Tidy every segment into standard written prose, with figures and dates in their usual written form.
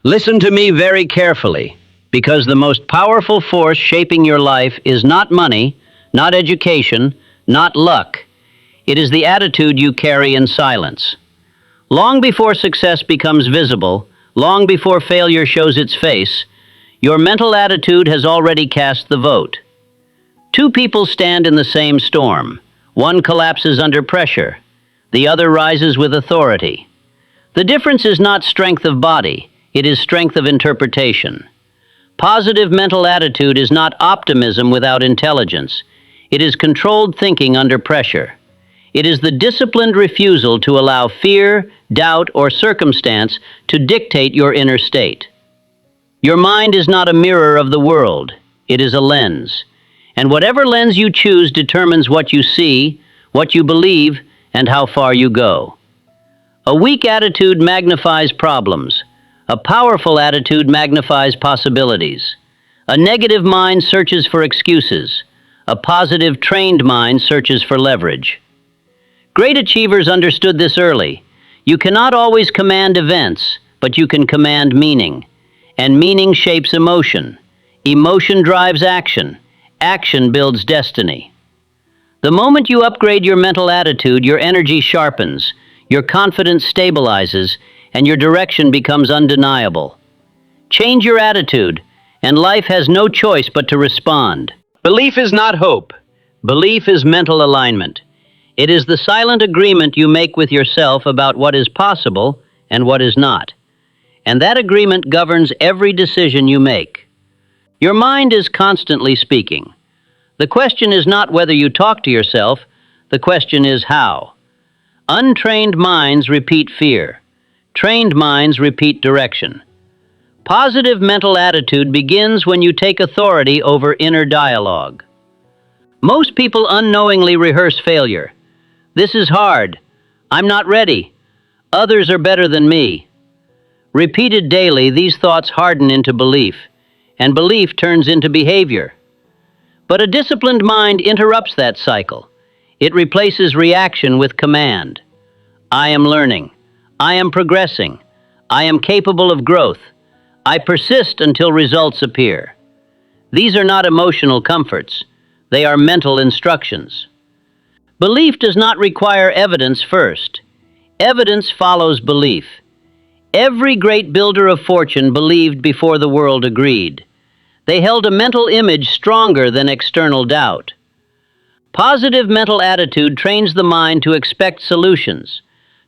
Listen to me very carefully, because the most powerful force shaping your life is not money, not education, not luck. It is the attitude you carry in silence. Long before success becomes visible, long before failure shows its face, your mental attitude has already cast the vote. Two people stand in the same storm. One collapses under pressure. The other rises with authority. The difference is not strength of body, it is strength of interpretation. Positive mental attitude is not optimism without intelligence. It is controlled thinking under pressure. It is the disciplined refusal to allow fear, doubt, or circumstance to dictate your inner state. Your mind is not a mirror of the world. It is a lens. And whatever lens you choose determines what you see, what you believe, and how far you go. A weak attitude magnifies problems. A powerful attitude magnifies possibilities. A negative mind searches for excuses. A positive, trained mind searches for leverage. Great achievers understood this early. You cannot always command events, but you can command meaning. And meaning shapes emotion. Emotion drives action. Action builds destiny. The moment you upgrade your mental attitude, your energy sharpens, your confidence stabilizes, and your direction becomes undeniable. Change your attitude, and life has no choice but to respond. Belief is not hope. Belief is mental alignment. It is the silent agreement you make with yourself about what is possible and what is not. And that agreement governs every decision you make. Your mind is constantly speaking. The question is not whether you talk to yourself, the question is how. Untrained minds repeat fear. Trained minds repeat direction. Positive mental attitude begins when you take authority over inner dialogue. Most people unknowingly rehearse failure. This is hard. I'm not ready. Others are better than me. Repeated daily, these thoughts harden into belief, and belief turns into behavior. But a disciplined mind interrupts that cycle. It replaces reaction with command. I am learning. I am progressing. I am capable of growth. I persist until results appear. These are not emotional comforts. They are mental instructions. Belief does not require evidence first. Evidence follows belief. Every great builder of fortune believed before the world agreed. They held a mental image stronger than external doubt. Positive mental attitude trains the mind to expect solutions,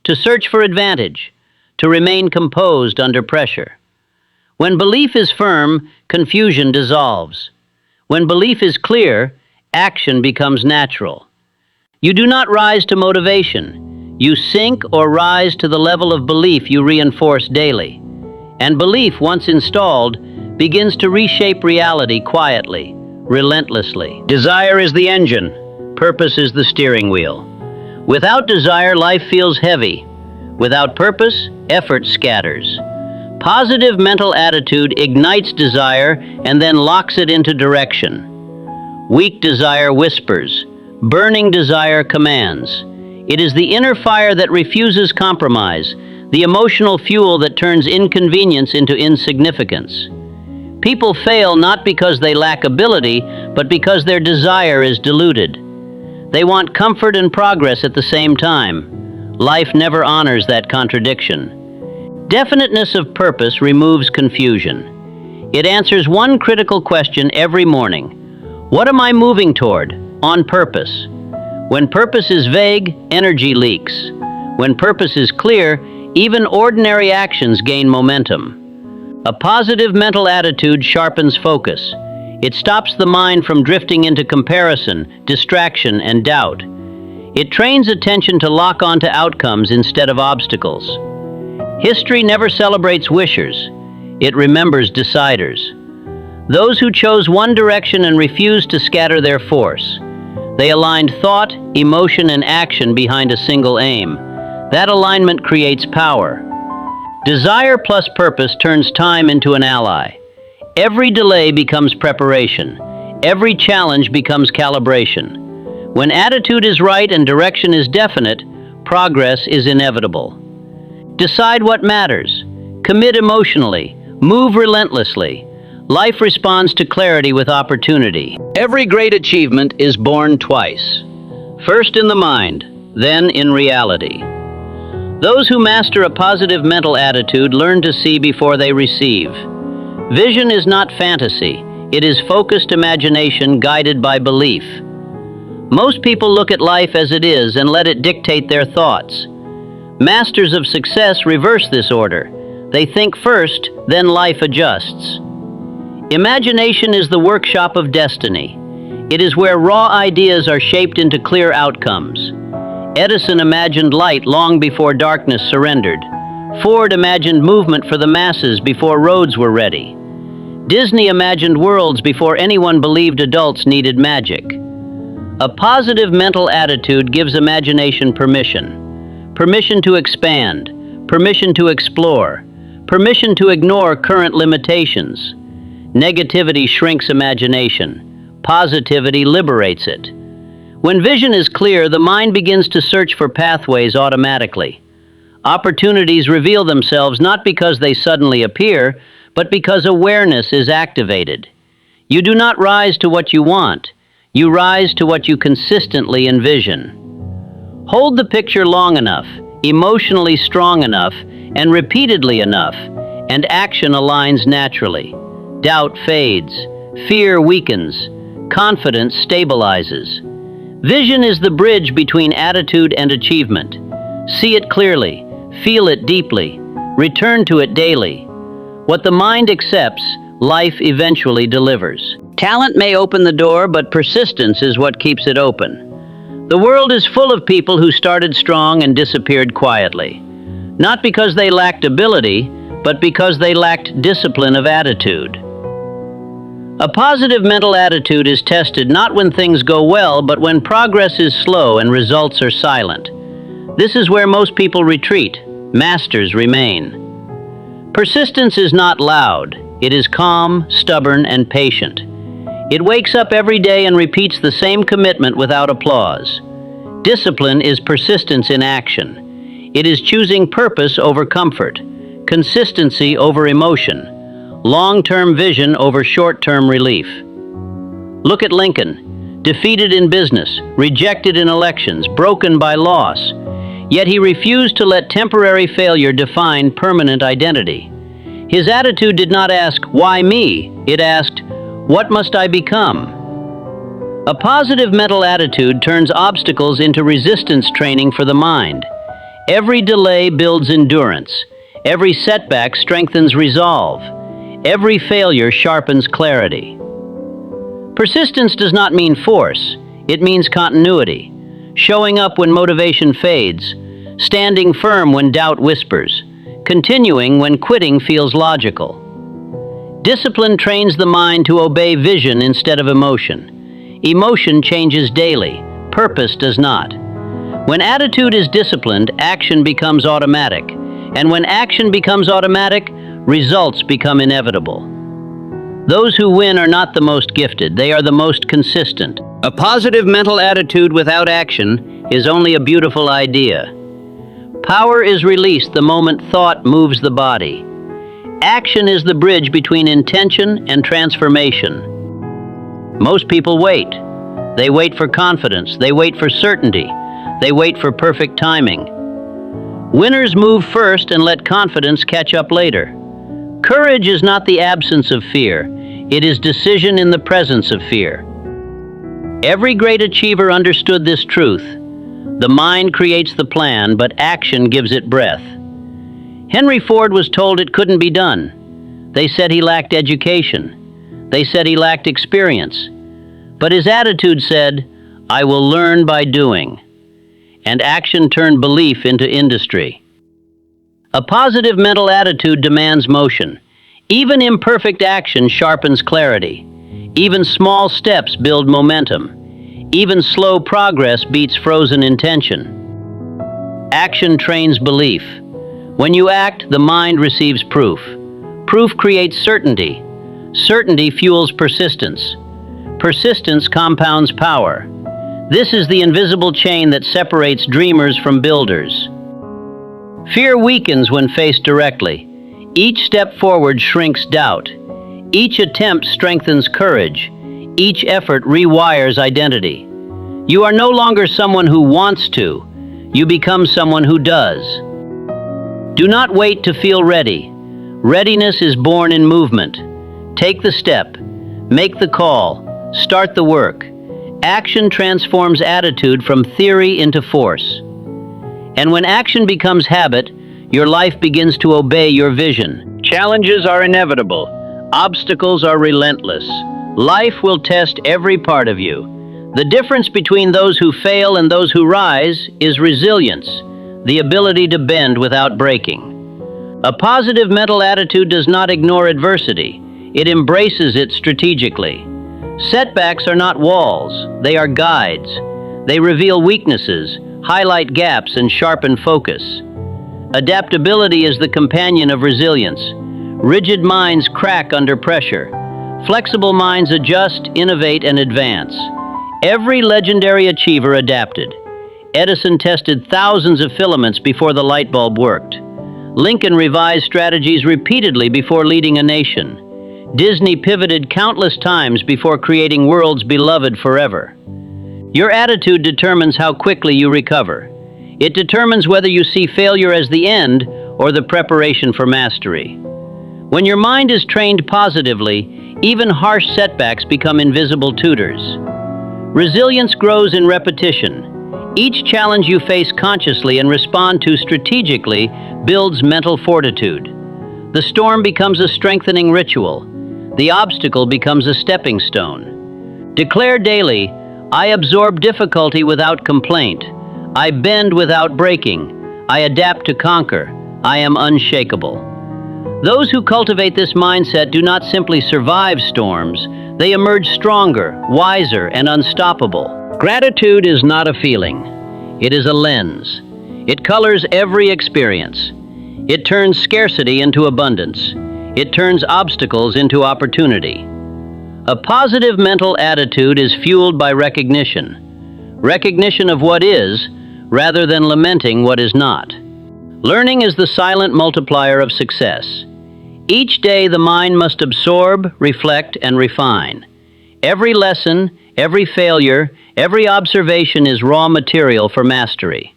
to search for advantage, to remain composed under pressure. When belief is firm, confusion dissolves. When belief is clear, action becomes natural. You do not rise to motivation. You sink or rise to the level of belief you reinforce daily. And belief, once installed, begins to reshape reality quietly, relentlessly. Desire is the engine. Purpose is the steering wheel. Without desire, life feels heavy. Without purpose, effort scatters. Positive mental attitude ignites desire and then locks it into direction. Weak desire whispers. Burning desire commands. It is the inner fire that refuses compromise, the emotional fuel that turns inconvenience into insignificance. People fail not because they lack ability, but because their desire is diluted. They want comfort and progress at the same time. Life never honors that contradiction. Definiteness of purpose removes confusion. It answers one critical question every morning. What am I moving toward? On purpose. When purpose is vague, energy leaks. When purpose is clear, even ordinary actions gain momentum. A positive mental attitude sharpens focus. It stops the mind from drifting into comparison, distraction, and doubt. It trains attention to lock onto outcomes instead of obstacles. History never celebrates wishers. It remembers deciders. Those who chose one direction and refused to scatter their force. They aligned thought, emotion, and action behind a single aim. That alignment creates power. Desire plus purpose turns time into an ally. Every delay becomes preparation. Every challenge becomes calibration. When attitude is right and direction is definite, progress is inevitable. Decide what matters. Commit emotionally. Move relentlessly. Life responds to clarity with opportunity. Every great achievement is born twice. First in the mind, then in reality. Those who master a positive mental attitude learn to see before they receive. Vision is not fantasy. It is focused imagination guided by belief. Most people look at life as it is and let it dictate their thoughts. Masters of success reverse this order. They think first, then life adjusts. Imagination is the workshop of destiny. It is where raw ideas are shaped into clear outcomes. Edison imagined light long before darkness surrendered. Ford imagined movement for the masses before roads were ready. Disney imagined worlds before anyone believed adults needed magic. A positive mental attitude gives imagination permission. Permission to expand, permission to explore, permission to ignore current limitations. Negativity shrinks imagination. Positivity liberates it. When vision is clear, the mind begins to search for pathways automatically. Opportunities reveal themselves not because they suddenly appear, but because awareness is activated. You do not rise to what you want. You rise to what you consistently envision. Hold the picture long enough, emotionally strong enough, and repeatedly enough, and action aligns naturally. Doubt fades, fear weakens, confidence stabilizes. Vision is the bridge between attitude and achievement. See it clearly, feel it deeply, return to it daily. What the mind accepts, life eventually delivers. Talent may open the door, but persistence is what keeps it open. The world is full of people who started strong and disappeared quietly. Not because they lacked ability, but because they lacked discipline of attitude. A positive mental attitude is tested not when things go well, but when progress is slow and results are silent. This is where most people retreat. Masters remain. Persistence is not loud. It is calm, stubborn, and patient. It wakes up every day and repeats the same commitment without applause. Discipline is persistence in action. It is choosing purpose over comfort, consistency over emotion, long-term vision over short-term relief. Look at Lincoln, defeated in business, rejected in elections, broken by loss. Yet he refused to let temporary failure define permanent identity. His attitude did not ask, "Why me?" It asked, "What must I become?" A positive mental attitude turns obstacles into resistance training for the mind. Every delay builds endurance. Every setback strengthens resolve. Every failure sharpens clarity. Persistence does not mean force. It means continuity. Showing up when motivation fades, standing firm when doubt whispers, continuing when quitting feels logical. Discipline trains the mind to obey vision instead of emotion. Emotion changes daily. Purpose does not. When attitude is disciplined, action becomes automatic. And when action becomes automatic, results become inevitable. Those who win are not the most gifted. They are the most consistent. A positive mental attitude without action is only a beautiful idea. Power is released the moment thought moves the body. Action is the bridge between intention and transformation. Most people wait. They wait for confidence. They wait for certainty. They wait for perfect timing. Winners move first and let confidence catch up later. Courage is not the absence of fear. It is decision in the presence of fear. Every great achiever understood this truth. The mind creates the plan, but action gives it breath. Henry Ford was told it couldn't be done. They said he lacked education. They said he lacked experience. But his attitude said, "I will learn by doing." And action turned belief into industry. A positive mental attitude demands motion. Even imperfect action sharpens clarity. Even small steps build momentum. Even slow progress beats frozen intention. Action trains belief. When you act, the mind receives proof. Proof creates certainty. Certainty fuels persistence. Persistence compounds power. This is the invisible chain that separates dreamers from builders. Fear weakens when faced directly. Each step forward shrinks doubt. Each attempt strengthens courage. Each effort rewires identity. You are no longer someone who wants to. You become someone who does. Do not wait to feel ready. Readiness is born in movement. Take the step. Make the call. Start the work. Action transforms attitude from theory into force. And when action becomes habit, your life begins to obey your vision. Challenges are inevitable. Obstacles are relentless. Life will test every part of you. The difference between those who fail and those who rise is resilience, the ability to bend without breaking. A positive mental attitude does not ignore adversity. It embraces it strategically. Setbacks are not walls, they are guides. They reveal weaknesses, highlight gaps, and sharpen focus. Adaptability is the companion of resilience. Rigid minds crack under pressure. Flexible minds adjust, innovate, and advance. Every legendary achiever adapted. Edison tested thousands of filaments before the light bulb worked. Lincoln revised strategies repeatedly before leading a nation. Disney pivoted countless times before creating worlds beloved forever. Your attitude determines how quickly you recover. It determines whether you see failure as the end or the preparation for mastery. When your mind is trained positively, even harsh setbacks become invisible tutors. Resilience grows in repetition. Each challenge you face consciously and respond to strategically builds mental fortitude. The storm becomes a strengthening ritual. The obstacle becomes a stepping stone. Declare daily, I absorb difficulty without complaint. I bend without breaking. I adapt to conquer. I am unshakable. Those who cultivate this mindset do not simply survive storms, they emerge stronger, wiser, and unstoppable. Gratitude is not a feeling. It is a lens. It colors every experience. It turns scarcity into abundance. It turns obstacles into opportunity. A positive mental attitude is fueled by recognition. Recognition of what is, rather than lamenting what is not. Learning is the silent multiplier of success. Each day the mind must absorb, reflect, and refine. Every lesson, every failure, every observation is raw material for mastery.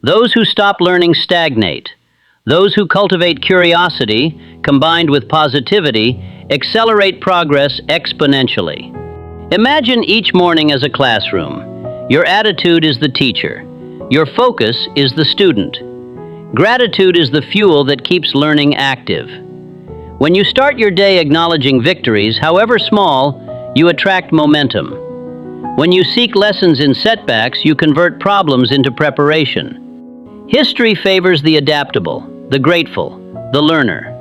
Those who stop learning stagnate. Those who cultivate curiosity, combined with positivity, accelerate progress exponentially. Imagine each morning as a classroom. Your attitude is the teacher. Your focus is the student. Gratitude is the fuel that keeps learning active. When you start your day acknowledging victories, however small, you attract momentum. When you seek lessons in setbacks, you convert problems into preparation. History favors the adaptable, the grateful, the learner.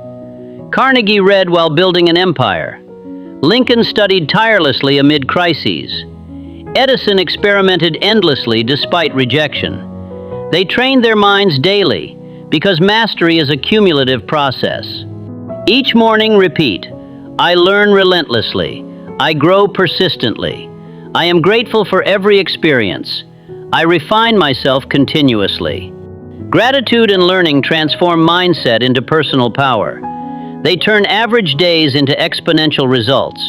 Carnegie read while building an empire. Lincoln studied tirelessly amid crises. Edison experimented endlessly despite rejection. They trained their minds daily because mastery is a cumulative process. Each morning repeat, I learn relentlessly. I grow persistently. I am grateful for every experience. I refine myself continuously. Gratitude and learning transform mindset into personal power. They turn average days into exponential results.